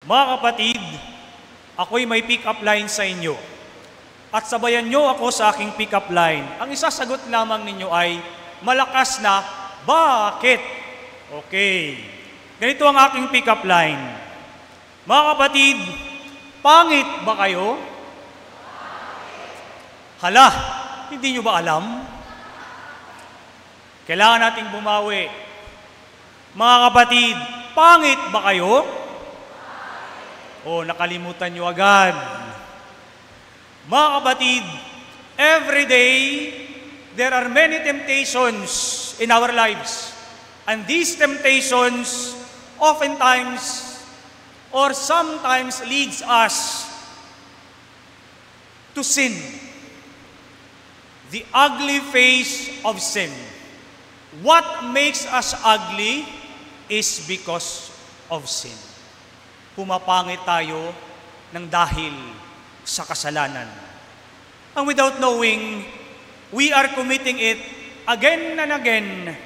Mga kapatid, ako'y may pick-up line sa inyo. At sabayan nyo ako sa aking pick-up line. Ang isasagot lamang ninyo ay malakas na, bakit? Okay. Ganito ang aking pick-up line. Mga kapatid, pangit ba kayo? Hala, hindi nyo ba alam? Kailangan nating bumawi. Mga kapatid, pangit ba kayo? O, nakalimutan nyo agad. Mga kapatid, every day, there are many temptations in our lives. And these temptations oftentimes or sometimes leads us to sin. The ugly face of sin. What makes us ugly is because of sin. Pumapangit tayo ng dahil sa kasalanan. And without knowing, we are committing it again and again.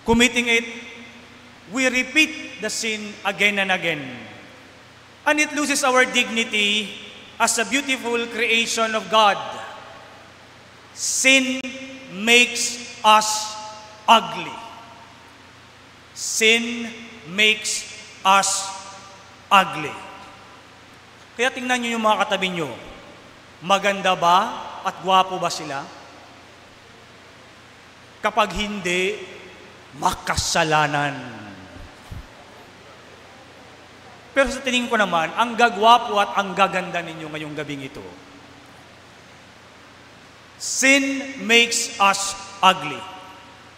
Committing it, we repeat the sin again and again. And it loses our dignity as a beautiful creation of God. Sin makes us ugly. Sin makes us ugly. Kaya tingnan nyo yung mga katabi nyo. Maganda ba at gwapo ba sila? Kapag hindi, makasalanan. Pero sa tingin ko naman, ang gagwapo at ang gaganda ninyo ngayong gabing ito. Sin makes us ugly.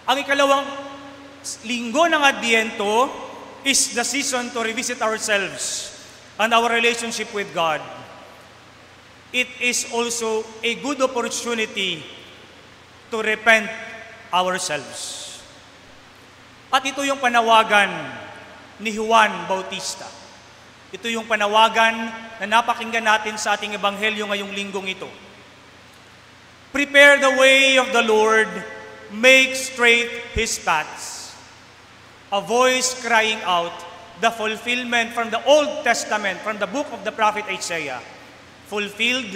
Ang ikalawang linggo ng Adbyento is the season to revisit ourselves and our relationship with God. It is also a good opportunity to repent ourselves. At ito yung panawagan ni Juan Bautista. Ito yung panawagan na napakinggan natin sa ating ebanghelyo ngayong linggong ito. Prepare the way of the Lord, make straight His paths. A voice crying out, the fulfillment from the Old Testament, from the book of the prophet Isaiah, fulfilled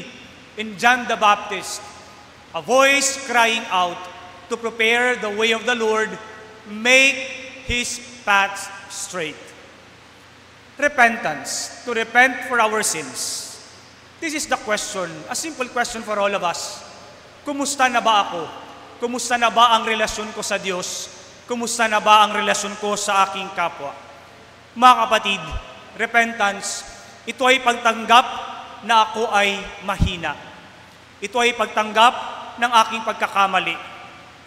in John the Baptist. A voice crying out to prepare the way of the Lord, make His paths straight. Repentance, to repent for our sins. This is the question, a simple question for all of us. Kumusta na ba ako? Kumusta na ba ang relasyon ko sa Diyos? Kumusta na ba ang relasyon ko sa aking kapwa? Mga kapatid, repentance, ito ay pagtanggap na ako ay mahina. Ito ay pagtanggap ng aking pagkakamali.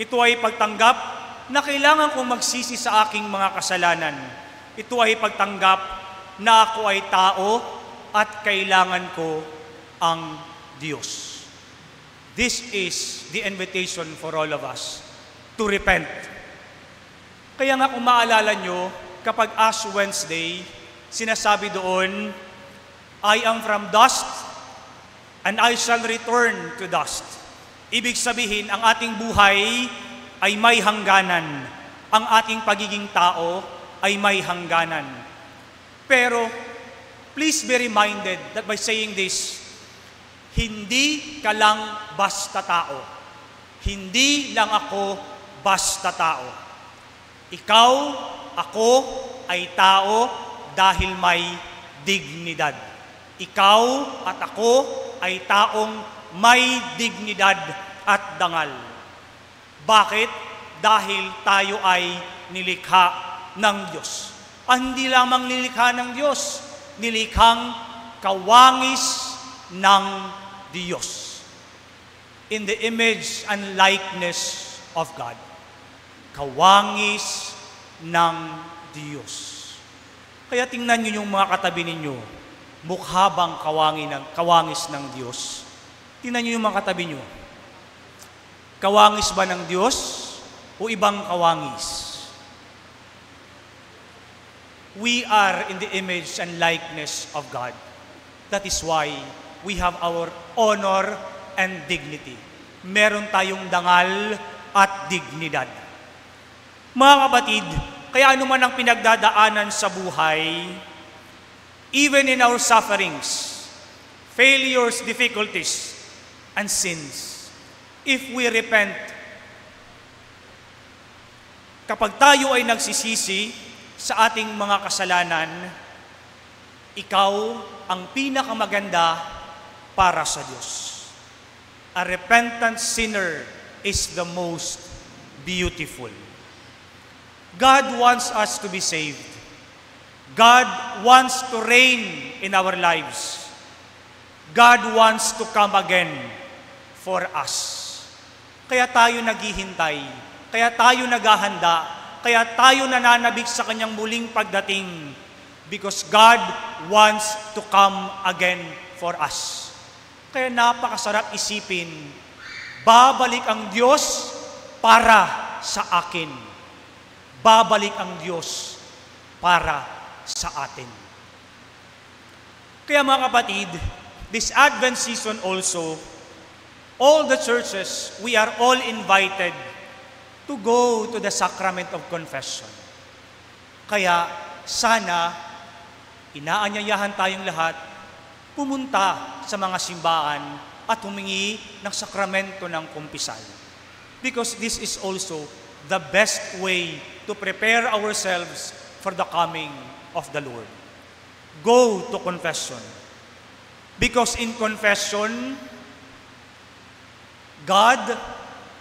Ito ay pagtanggap na kailangan kong magsisi sa aking mga kasalanan. Ito ay pagtanggap na ako ay tao at kailangan ko ang Diyos. This is the invitation for all of us to repent. Kaya nga kung maalala nyo, kapag Ash Wednesday, sinasabi doon, I am from dust and I shall return to dust. Ibig sabihin, ang ating buhay ay may hangganan. Ang ating pagiging tao ay may hangganan. Pero, please be reminded that by saying this, hindi ka lang basta tao. Hindi lang ako basta tao. Ikaw, ako, ay tao dahil may dignidad. Ikaw at ako ay taong may dignidad at dangal. Bakit? Dahil tayo ay nilikha ng Diyos. Hindi lamang nilikha ng Diyos, nilikhang kawangis ng Diyos. In the image and likeness of God. Kawangis ng Diyos. Kaya tingnan nyo yung mga katabi ninyo, mukha bang kawangis ng Diyos? Tingnan nyo yung mga katabi nyo. Kawangis ba ng Diyos o ibang kawangis? We are in the image and likeness of God. That is why we have our honor and dignity. Meron tayong dangal at dignidad. Mga kapatid, kaya anuman ang pinagdadaanan sa buhay, even in our sufferings, failures, difficulties, and sins. If we repent, kapag tayo ay nagsisisi sa ating mga kasalanan, ikaw ang pinakamaganda para sa Diyos. A repentant sinner is the most beautiful. God wants us to be saved. God wants to reign in our lives. God wants to come again for us. Kaya tayo naghihintay, kaya tayo naghahanda, kaya tayo nananabik sa kanyang muling pagdating, because God wants to come again for us. Kaya napakasarap isipin, babalik ang Diyos para sa akin. Babalik ang Diyos para sa atin. Kaya mga kapatid, this Advent season also, all the churches, we are all invited to go to the sacrament of confession. Kaya sana, inaanyayahan tayong lahat, pumunta sa mga simbahan at humingi ng sakramento ng kumpisal. Because this is also the best way to prepare ourselves for the coming of the Lord. Go to confession. Because in confession, God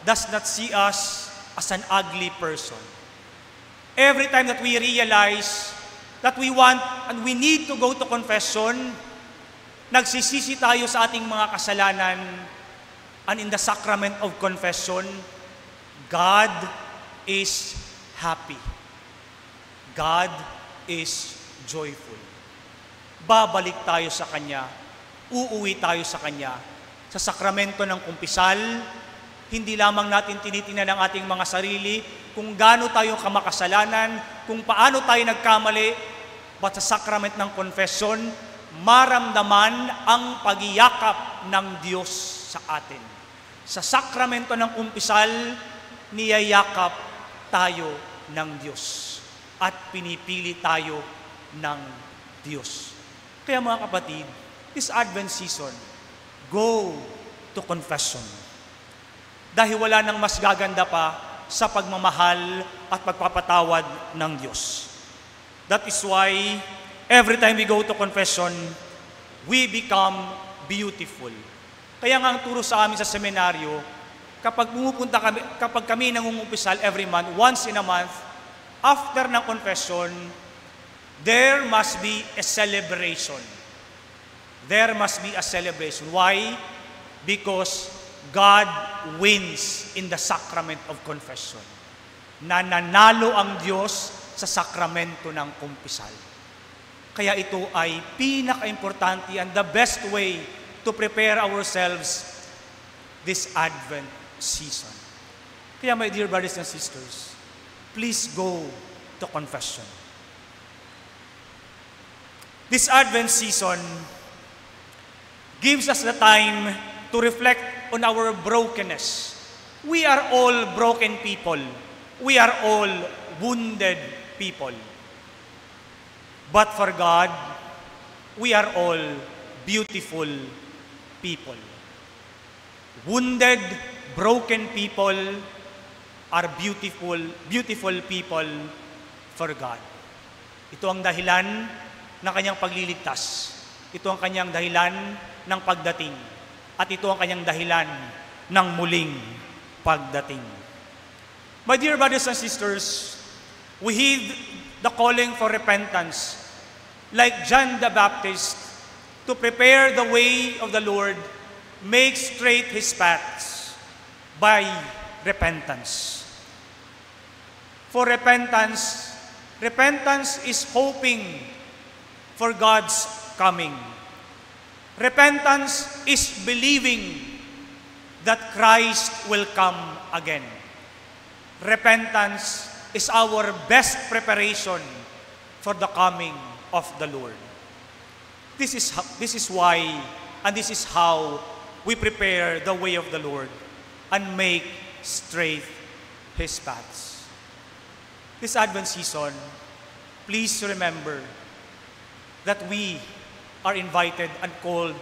does not see us as an ugly person. Every time that we realize that we want and we need to go to confession, nagsisisi tayo sa ating mga kasalanan, and in the sacrament of confession, God is happy. God is joyful. Babalik tayo sa Kanya, uuwi tayo sa Kanya. Sa sakramento ng kumpisal, hindi lamang natin tinitingnan ang ating mga sarili, kung gaano tayo kamakasalanan, kung paano tayo nagkamali, but sa sacrament ng confession, maramdaman ang pagiyakap ng Diyos sa atin. Sa sakramento ng kumpisal, niyayakap tayo ng Diyos at pinipili tayo ng Diyos. Kaya mga kapatid, this Advent season, go to confession. Dahil wala nang mas gaganda pa sa pagmamahal at pagpapatawad ng Diyos. That is why, every time we go to confession, we become beautiful. Kaya nga ang turo sa amin sa seminaryo, kapag kami nangungumpisal every month, once in a month, after ng confession, there must be a celebration. There must be a celebration. Why? Because God wins in the sacrament of confession. Nananalo ang Diyos sa sakramento ng kumpisal. Kaya ito ay pinaka-importante and the best way to prepare ourselves this Advent season. Kaya my dear brothers and sisters, please go to confession. This Advent season gives us the time to reflect on our brokenness. We are all broken people. We are all wounded people. But for God, we are all beautiful people. Wounded, broken people are beautiful, beautiful people for God. Ito ang dahilan ng kanyang pagliligtas. Ito ang kanyang dahilan ng pagdating. At ito ang kanyang dahilan ng muling pagdating. My dear brothers and sisters, we heed the calling for repentance, like John the Baptist, to prepare the way of the Lord, make straight His paths by repentance. For repentance is hoping for God's coming. Repentance is believing that Christ will come again. Repentance is our best preparation for the coming of the Lord. This is why, and this is how we prepare the way of the Lord and make straight His paths. This Advent season, please remember, that we are invited and called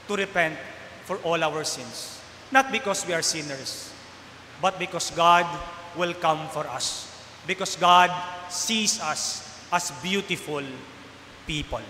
to repent for all our sins. Not because we are sinners, but because God will come for us. Because God sees us as beautiful people.